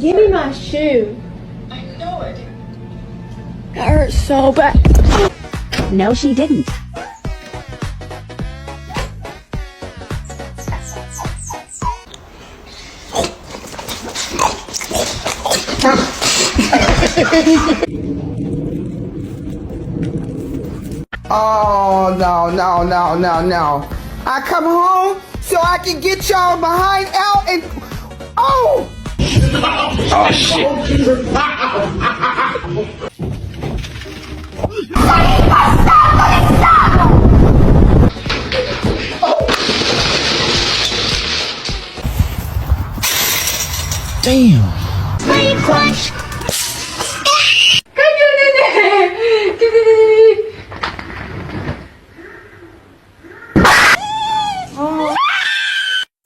Give me my shoe. I know it. That hurts so bad. No, she didn't. Oh, no. I come home so I can get y'all behind out and... Oh! Oh, shit. Damn. Play crunch.